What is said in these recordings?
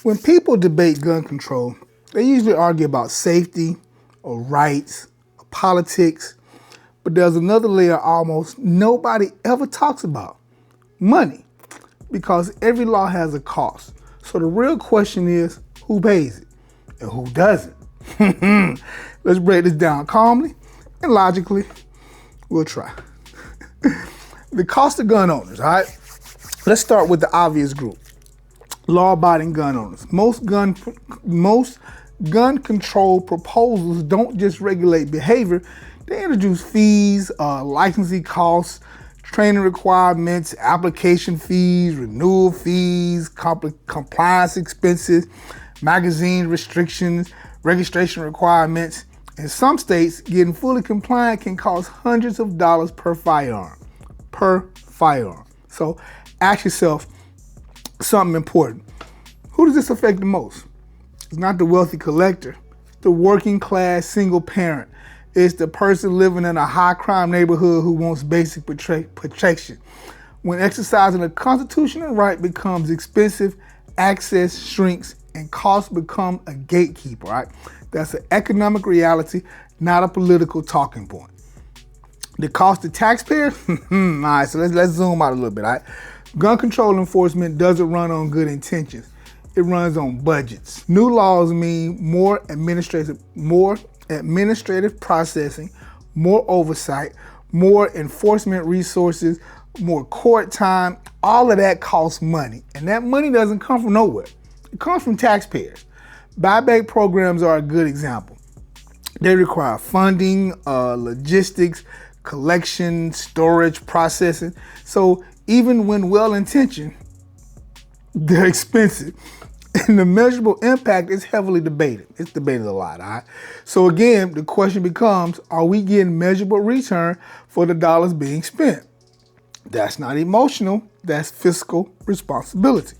When people debate gun control, they usually argue about safety or rights or politics, but there's another layer almost nobody ever talks about: money. Because every law has a cost. So the real question is, who pays it and who doesn't? Let's break this down calmly and logically. We'll try. The cost of gun owners, all right? Let's start with the obvious group: law-abiding gun owners. Most gun control proposals don't just regulate behavior, they introduce fees, licensing costs, training requirements, application fees, renewal fees, compliance expenses, magazine restrictions, registration requirements. In some states, getting fully compliant can cost hundreds of dollars per firearm. So ask yourself something important. Who does this affect the most? It's not the wealthy collector. It's the working class single parent. It's the person living in a high crime neighborhood who wants basic protection. When exercising a constitutional right becomes expensive, access shrinks and costs become a gatekeeper, right? That's an economic reality, not a political talking point. The cost to taxpayers? All right, so let's zoom out a little bit, all right? Gun control enforcement doesn't run on good intentions. It runs on budgets. New laws mean more administrative processing, more oversight, more enforcement resources, more court time. All of that costs money, and that money doesn't come from nowhere. It comes from taxpayers. Buyback programs are a good example. They require funding, logistics, collection, storage, processing. So even when well-intentioned, they're expensive. And the measurable impact is heavily debated. It's debated a lot, all right? So again, the question becomes, are we getting measurable return for the dollars being spent? That's not emotional, that's fiscal responsibility.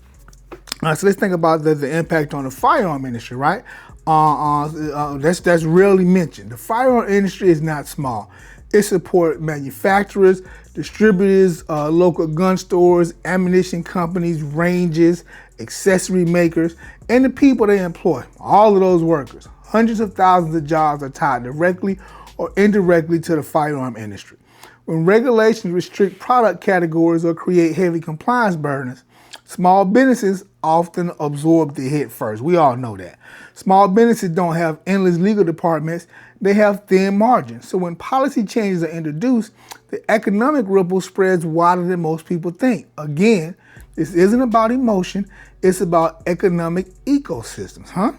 All right, so let's think about the impact on the firearm industry, right? That's rarely mentioned. The firearm industry is not small. It supports manufacturers, distributors, local gun stores, ammunition companies, ranges, accessory makers, and the people they employ. All of those workers. Hundreds of thousands of jobs are tied directly or indirectly to the firearm industry. When regulations restrict product categories or create heavy compliance burdens, small businesses often absorb the hit first. We all know that. Small businesses don't have endless legal departments. They have thin margins. So when policy changes are introduced, the economic ripple spreads wider than most people think. Again, this isn't about emotion. It's about economic ecosystems, huh?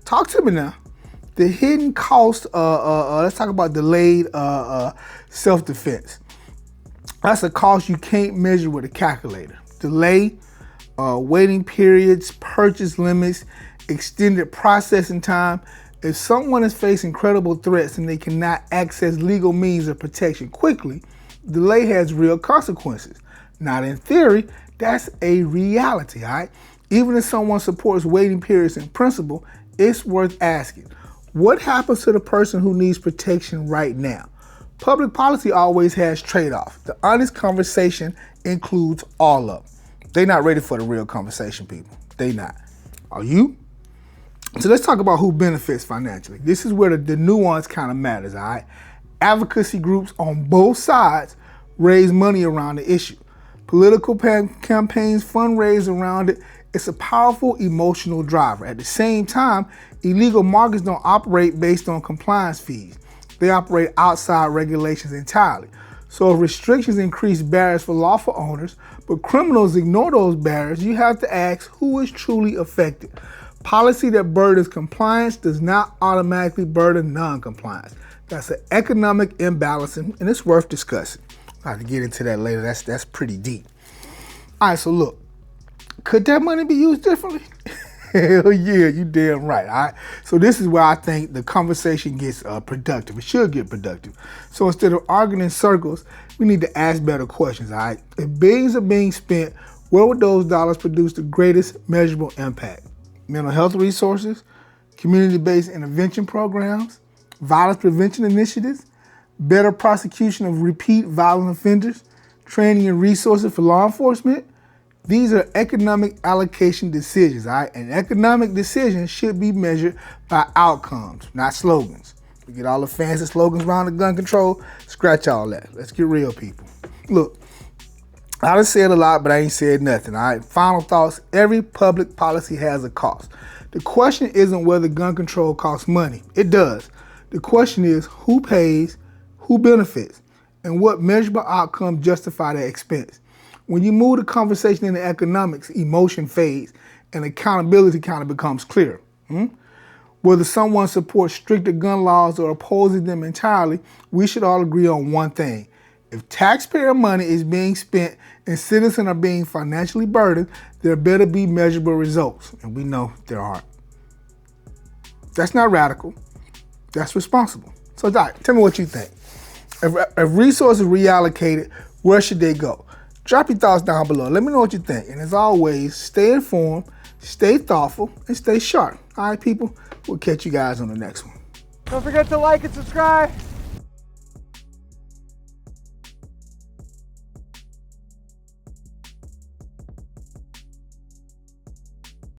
Talk to me now. The hidden cost, let's talk about delayed self-defense. That's a cost you can't measure with a calculator. Delay, waiting periods, purchase limits, extended processing time. If someone is facing credible threats and they cannot access legal means of protection quickly, delay has real consequences. Not in theory, that's a reality, all right? Even if someone supports waiting periods in principle, it's worth asking, what happens to the person who needs protection right now? Public policy always has trade-offs. The honest conversation includes all of them. They're not ready for the real conversation, people. They not. Are you? So let's talk about who benefits financially. This is where the nuance kind of matters, all right? Advocacy groups on both sides raise money around the issue. Political campaigns fundraise around it. It's a powerful emotional driver. At the same time, illegal markets don't operate based on compliance fees. They operate outside regulations entirely. So if restrictions increase barriers for lawful owners, but criminals ignore those barriers, you have to ask who is truly affected. Policy that burdens compliance does not automatically burden non-compliance. That's an economic imbalance, and it's worth discussing. I'll have to get into that later. That's pretty deep. All right, so look, could that money be used differently? Hell yeah, you damn right, all right? So this is where I think the conversation gets productive. It should get productive. So instead of arguing in circles, we need to ask better questions, all right? If billions are being spent, where would those dollars produce the greatest measurable impact? Mental health resources, community-based intervention programs, violence prevention initiatives, better prosecution of repeat violent offenders, training and resources for law enforcement, These are economic allocation decisions, all right? And economic decisions should be measured by outcomes, not slogans. We get all the fancy slogans around the gun control, scratch all that. Let's get real, people. Look, I done said a lot, but I ain't said nothing, all right? Final thoughts, every public policy has a cost. The question isn't whether gun control costs money. It does. The question is who pays, who benefits, and what measurable outcomes justify that expense. When you move the conversation into economics, emotion fades and accountability kind of becomes clear. Whether someone supports stricter gun laws or opposes them entirely, we should all agree on one thing. If taxpayer money is being spent and citizens are being financially burdened, there better be measurable results, and we know there aren't. That's not radical, that's responsible. So Doc, tell me what you think. If resources reallocated, where should they go? Drop your thoughts down below. Let me know what you think. And as always, stay informed, stay thoughtful, and stay sharp. All right, people? We'll catch you guys on the next one. Don't forget to like and subscribe.